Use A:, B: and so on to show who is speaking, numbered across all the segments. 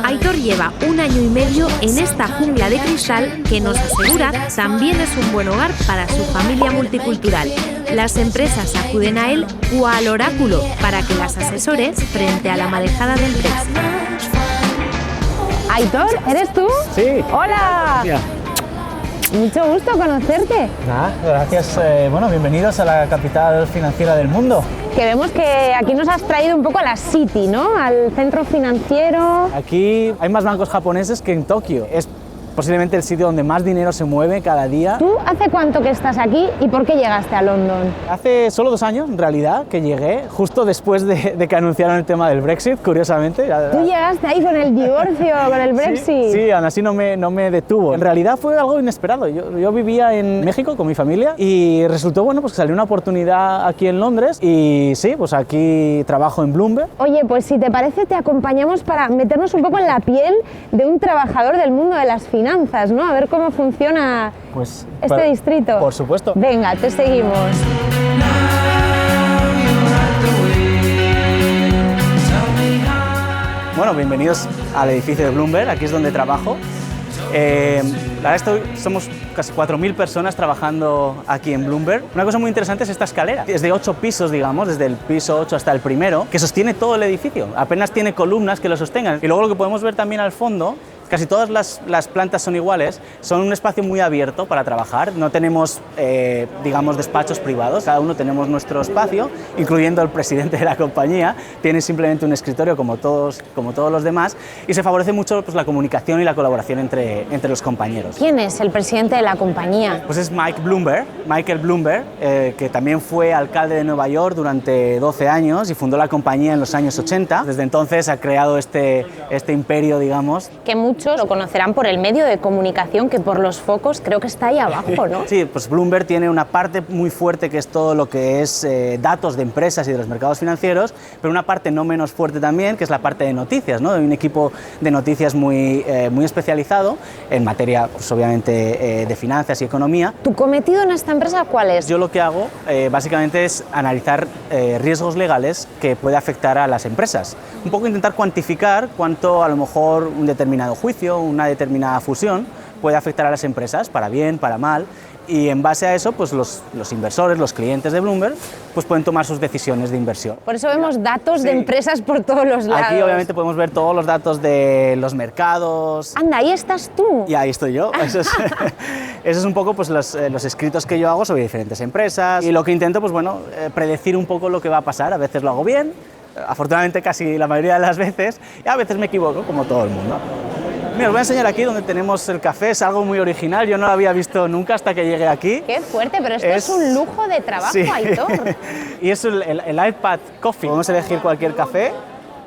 A: Aitor lleva 1 año y medio en esta jungla de cristal que nos asegura también es un buen hogar para su familia multicultural. Las empresas acuden a él cual oráculo para que las asesore frente a la marejada del Brexit.
B: Aitor, ¿eres tú?
C: Sí.
B: ¡Hola!
C: Mira.
B: Mucho gusto conocerte.
C: Nada, gracias. Bueno, bienvenidos a la capital financiera del mundo.
B: Que vemos que aquí nos has traído un poco a la City, ¿no? Al centro financiero.
C: Aquí hay más bancos japoneses que en Tokio. Es posiblemente el sitio donde más dinero se mueve cada día.
B: ¿Tú hace cuánto que estás aquí y por qué llegaste a London?
C: Hace solo 2 años, en realidad, que llegué, justo después de que anunciaron el tema del Brexit, curiosamente.
B: ¿Tú llegaste ahí con el divorcio, con el Brexit?
C: Sí, aún así no me detuvo. En realidad fue algo inesperado. Yo vivía en México con mi familia y resultó, bueno, pues que salió una oportunidad aquí en Londres y sí, pues aquí trabajo en Bloomberg.
B: Oye, pues si te parece te acompañamos para meternos un poco en la piel de un trabajador del mundo de las finanzas, ¿no? A ver cómo funciona este distrito.
C: Por supuesto.
B: Venga, te seguimos.
C: Bueno, bienvenidos al edificio de Bloomberg, aquí es donde trabajo. La verdad somos casi 4.000 personas trabajando aquí en Bloomberg. Una cosa muy interesante es esta escalera. Es de 8 pisos, digamos, desde el piso 8 hasta el primero, que sostiene todo el edificio. Apenas tiene columnas que lo sostengan. Y luego lo que podemos ver también al fondo, casi todas las plantas son iguales, son un espacio muy abierto para trabajar. No tenemos, digamos, despachos privados, cada uno tenemos nuestro espacio, incluyendo el presidente de la compañía. Tiene simplemente un escritorio como todos los demás y se favorece mucho pues, la comunicación y la colaboración entre los compañeros.
B: ¿Quién es el presidente de la compañía?
C: Pues es Michael Bloomberg, que también fue alcalde de Nueva York durante 12 años y fundó la compañía en los años 80. Desde entonces ha creado este imperio, digamos.
B: Que muchos lo conocerán por el medio de comunicación que por los focos creo que está ahí abajo, ¿no?
C: Sí, pues Bloomberg tiene una parte muy fuerte que es todo lo que es datos de empresas y de los mercados financieros, pero una parte no menos fuerte también que es la parte de noticias, ¿no? Hay un equipo de noticias muy especializado en materia, pues obviamente, de finanzas y economía.
B: ¿Tu cometido en esta empresa cuál es?
C: Yo lo que hago básicamente es analizar riesgos legales que puede afectar a las empresas. Un poco intentar cuantificar cuánto a lo mejor un determinado juicio, una determinada fusión puede afectar a las empresas, para bien, para mal, y en base a eso pues los inversores, los clientes de Bloomberg, pues pueden tomar sus decisiones de inversión. Por
B: eso vemos datos de empresas por todos los lados.
C: Aquí obviamente podemos ver todos los datos de los mercados.
B: Anda, ahí estás tú.
C: Y ahí estoy yo. Eso es un poco pues los escritos que yo hago sobre diferentes empresas y lo que intento pues bueno, predecir un poco lo que va a pasar. A veces lo hago bien, afortunadamente casi la mayoría de las veces, y a veces me equivoco como todo el mundo. Mira, os voy a enseñar aquí donde tenemos el café, es algo muy original, yo no lo había visto nunca hasta que llegué aquí.
B: ¡Qué fuerte! Pero esto es un lujo de trabajo, sí. Aitor.
C: Y es el iPad Coffee, podemos elegir cualquier café.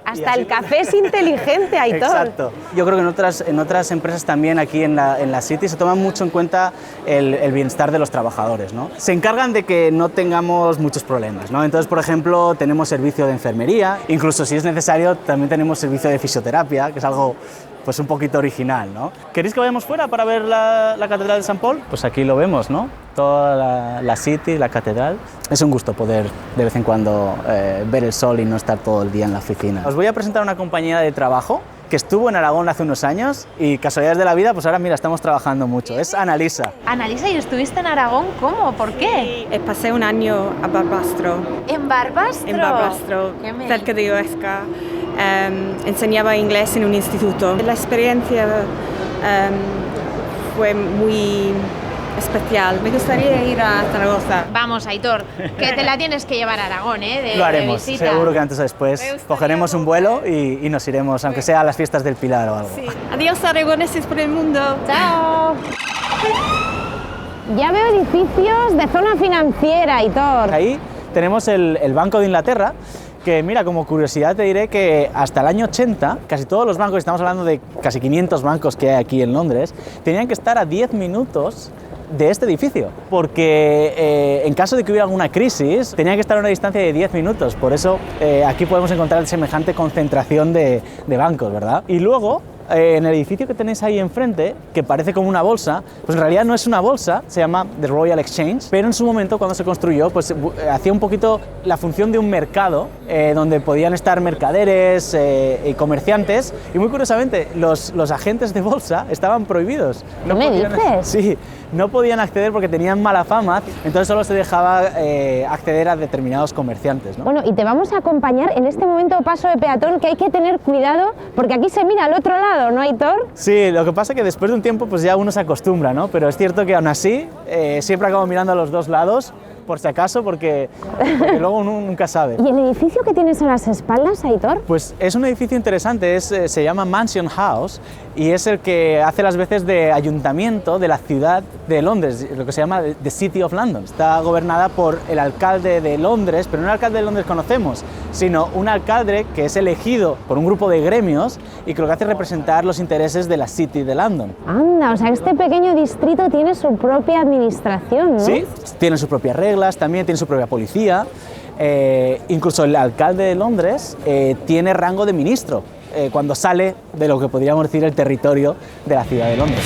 B: Hasta el café es inteligente, Aitor.
C: Exacto. Yo creo que en otras empresas también aquí en la City se toman mucho en cuenta el bienestar de los trabajadores, ¿no? Se encargan de que no tengamos muchos problemas, ¿no? Entonces, por ejemplo, tenemos servicio de enfermería, incluso si es necesario también tenemos servicio de fisioterapia, que es algo pues un poquito original, ¿no? ¿Queréis que vayamos fuera para ver la Catedral de San Paul? Pues aquí lo vemos, ¿no? Toda la City, la Catedral. Es un gusto poder de vez en cuando ver el sol y no estar todo el día en la oficina. Os voy a presentar una compañía de trabajo que estuvo en Aragón hace unos años y casualidades de la vida, pues ahora mira, estamos trabajando mucho. Es Analisa.
A: Analisa, ¿y estuviste en Aragón? ¿Cómo? ¿Por qué?
D: Pasé un año a Barbastro.
A: ¿En Barbastro?
D: En Barbastro, cerca de Huesca. Enseñaba inglés en un instituto. La experiencia fue muy especial. Me gustaría ir a Zaragoza.
A: Vamos, Aitor, que te la tienes que llevar a Aragón, ¿eh?
C: Lo haremos, seguro que antes o después cogeremos un vuelo y nos iremos, aunque sea a las fiestas del Pilar o algo.
D: Sí. Adiós, aragoneses por el mundo.
B: ¡Chao! Ya veo edificios de zona financiera, Aitor.
C: Ahí tenemos el Banco de Inglaterra, que mira, como curiosidad te diré que hasta el año 80, casi todos los bancos, estamos hablando de casi 500 bancos que hay aquí en Londres, tenían que estar a 10 minutos de este edificio, porque en caso de que hubiera alguna crisis, tenía que estar a una distancia de 10 minutos, por eso aquí podemos encontrar semejante concentración de bancos, ¿verdad? Y luego, en el edificio que tenéis ahí enfrente, que parece como una bolsa, pues en realidad no es una bolsa, se llama The Royal Exchange, pero en su momento cuando se construyó, pues hacía un poquito la función de un mercado, donde podían estar mercaderes y comerciantes, y muy curiosamente los agentes de bolsa estaban prohibidos.
B: ¿Qué me dices?
C: Sí, no podían acceder porque tenían mala fama, entonces solo se dejaba acceder a determinados comerciantes, ¿no?
B: Bueno, y te vamos a acompañar en este momento de paso de peatón, que hay que tener cuidado porque aquí se mira al otro lado, ¿no, Aitor?
C: Sí, lo que pasa es que después de un tiempo pues ya uno se acostumbra, ¿no? Pero es cierto que aún así siempre acabo mirando a los dos lados, por si acaso, porque luego uno nunca sabe.
B: ¿Y el edificio que tienes a las espaldas, Aitor?
C: Pues es un edificio interesante, se llama Mansion House y es el que hace las veces de ayuntamiento de la ciudad de Londres, lo que se llama The City of London. Está gobernada por el alcalde de Londres, pero no el alcalde de Londres que conocemos, sino un alcalde que es elegido por un grupo de gremios y que lo que hace es representar los intereses de la City de London.
B: Anda, o sea, este pequeño distrito tiene su propia administración, ¿no?
C: Sí, tiene sus propias reglas, también tiene su propia policía, incluso el alcalde de Londres tiene rango de ministro cuando sale de lo que podríamos decir el territorio de la ciudad de Londres.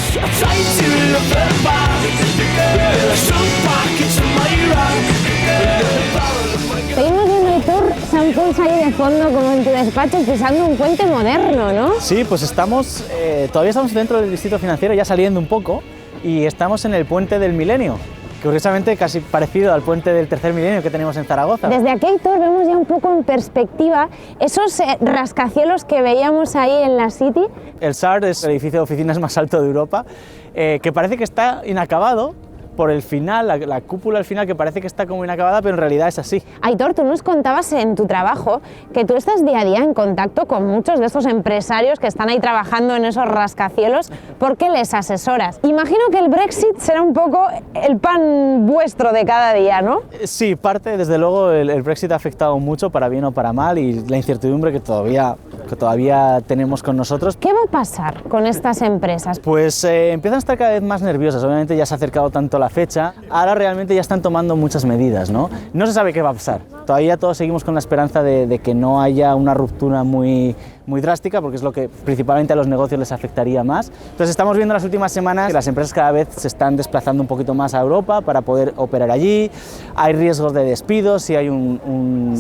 B: Seguimos viendo, Aitor, San Pons ahí de fondo, como en tu despacho, pisando un puente moderno, ¿no?
C: Sí, pues todavía estamos dentro del distrito financiero, ya saliendo un poco, y estamos en el puente del Milenio, curiosamente casi parecido al puente del tercer milenio que tenemos en Zaragoza.
B: Desde aquí, Aitor, vemos ya un poco en perspectiva esos rascacielos que veíamos ahí en la City.
C: El SAR es el edificio de oficinas más alto de Europa, que parece que está inacabado por el final, la cúpula al final, que parece que está como inacabada, pero en realidad es así.
B: Aitor, tú nos contabas en tu trabajo que tú estás día a día en contacto con muchos de estos empresarios que están ahí trabajando en esos rascacielos porque les asesoras. Imagino que el Brexit será un poco el pan vuestro de cada día, ¿no?
C: Sí, desde luego el Brexit ha afectado mucho, para bien o para mal, y la incertidumbre que todavía tenemos con nosotros.
B: ¿Qué va a pasar con estas empresas?
C: Pues empiezan a estar cada vez más nerviosas, obviamente ya se ha acercado tanto la fecha, ahora realmente ya están tomando muchas medidas, ¿no? No se sabe qué va a pasar, todavía todos seguimos con la esperanza de que no haya una ruptura muy drástica, porque es lo que principalmente a los negocios les afectaría más. Entonces estamos viendo en las últimas semanas que las empresas cada vez se están desplazando un poquito más a Europa para poder operar allí, hay riesgos de despidos si hay un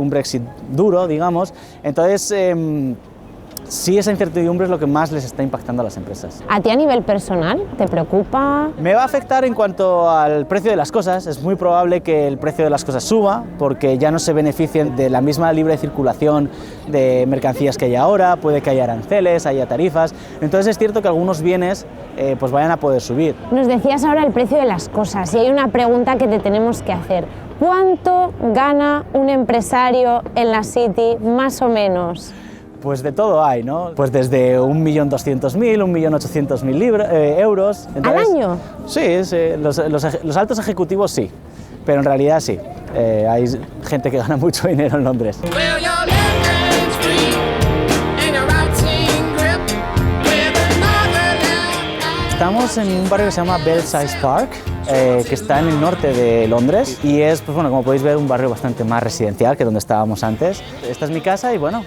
C: Brexit duro, digamos, entonces sí, esa incertidumbre es lo que más les está impactando a las empresas.
B: ¿A ti a nivel personal te preocupa?
C: Me va a afectar en cuanto al precio de las cosas. Es muy probable que el precio de las cosas suba porque ya no se beneficien de la misma libre circulación de mercancías que hay ahora, puede que haya aranceles, haya tarifas. Entonces es cierto que algunos bienes pues vayan a poder subir.
B: Nos decías ahora el precio de las cosas y hay una pregunta que te tenemos que hacer. ¿Cuánto gana un empresario en la City, más o menos?
C: Pues de todo hay, ¿no? Pues desde 1.200.000, 1.800.000 euros. Entonces,
B: ¿al año?
C: Sí, los altos ejecutivos sí, pero en realidad sí. Hay gente que gana mucho dinero en Londres. Estamos en un barrio que se llama Belsize Park, que está en el norte de Londres y es, pues bueno, como podéis ver, un barrio bastante más residencial que donde estábamos antes. Esta es mi casa y bueno,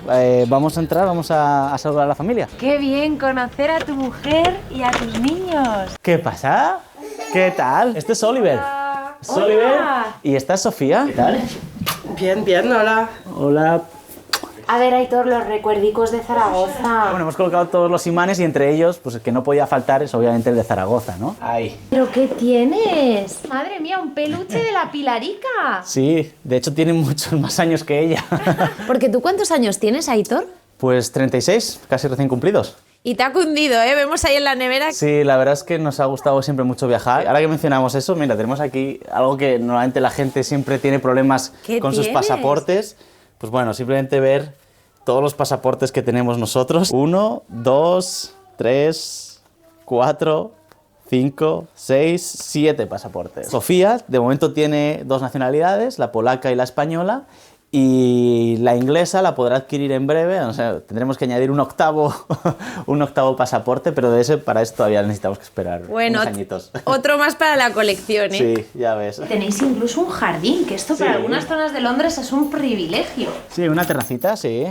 C: vamos a entrar, vamos a saludar a la familia.
A: ¡Qué bien conocer a tu mujer y a tus niños!
C: ¿Qué pasa? ¿Qué tal? Este es Oliver. Es Oliver. Y esta es Sofía. ¿Qué tal?
E: Bien, hola.
C: Hola.
A: A ver, Aitor, los recuerdicos de Zaragoza.
C: Bueno, hemos colocado todos los imanes y entre ellos, pues el que no podía faltar es obviamente el de Zaragoza, ¿no? Ahí.
A: ¿Pero qué tienes? Madre mía, un peluche de la Pilarica.
C: Sí, de hecho tiene muchos más años que ella.
A: Porque tú, ¿cuántos años tienes, Aitor?
C: Pues 36, casi recién cumplidos.
A: Y te ha cundido, ¿eh? Vemos ahí en la nevera.
C: Sí, la verdad es que nos ha gustado siempre mucho viajar. Ahora que mencionamos eso, mira, tenemos aquí algo que normalmente la gente siempre tiene problemas con sus pasaportes. Pues bueno, simplemente ver todos los pasaportes que tenemos nosotros. 1, 2, 3, 4, 5, 6, 7 pasaportes. Sofía, de momento, tiene 2 nacionalidades, la polaca y la española. Y la inglesa la podrá adquirir en breve, o sea, tendremos que añadir un octavo pasaporte, pero para eso todavía necesitamos que esperar unos añitos.
A: Otro más para la colección, ¿eh?
C: Sí, ya ves.
A: Tenéis incluso un jardín, que esto para algunas zonas de Londres es un privilegio.
C: Sí, una terracita, sí.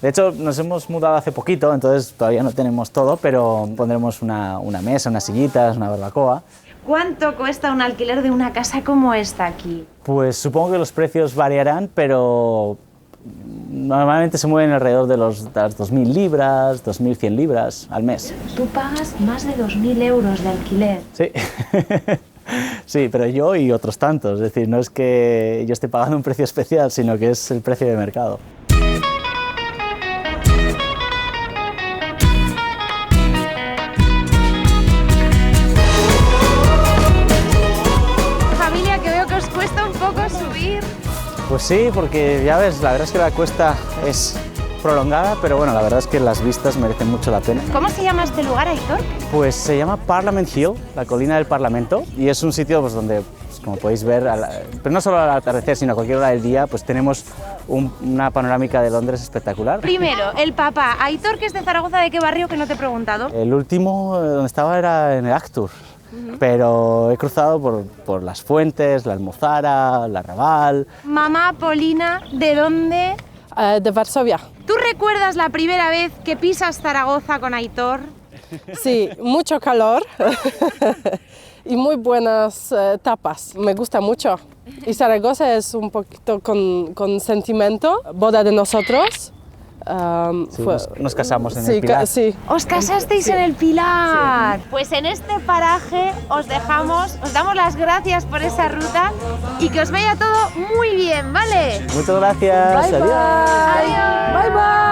C: De hecho, nos hemos mudado hace poquito, entonces todavía no tenemos todo, pero pondremos una mesa, unas sillitas, una barbacoa.
B: ¿Cuánto cuesta un alquiler de una casa como esta aquí?
C: Pues supongo que los precios variarán, pero normalmente se mueven alrededor de las 2.000 libras, 2.100 libras al mes.
B: Tú pagas más de 2.000 euros de alquiler.
C: Sí. Sí, pero yo y otros tantos. Es decir, no es que yo esté pagando un precio especial, sino que es el precio de mercado.
B: Familia, que veo que os cuesta un poco subir.
C: Pues sí, porque ya ves, la verdad es que la cuesta es prolongada, pero bueno, la verdad es que las vistas merecen mucho la pena.
B: ¿Cómo se llama este lugar, Aitor?
C: Pues se llama Parliament Hill, la colina del Parlamento, y es un sitio pues, donde, pues, como podéis ver, pero no solo al atardecer, sino a cualquier hora del día, pues tenemos una panorámica de Londres espectacular.
B: Primero, el papá. Aitor, que es de Zaragoza, ¿de qué barrio? Que no te he preguntado.
C: El último donde estaba era en el Actur, pero he cruzado por las Fuentes, la Almozara, la Raval.
B: Mamá Polina, ¿de dónde?
E: De Varsovia.
B: ¿Tú recuerdas la primera vez que pisas Zaragoza con Aitor?
E: Sí, mucho calor y muy buenas tapas. Me gusta mucho. Y Zaragoza es un poquito con sentimiento. Boda de nosotros.
C: Sí, nos casamos en el Pilar.
E: Sí.
B: ¿Os casasteis en el Pilar? Sí. Pues en este paraje os damos las gracias por esa ruta y que os vaya todo muy bien, ¿vale?
C: Muchas gracias.
E: Bye,
C: Adiós.
E: bye. Bye, bye.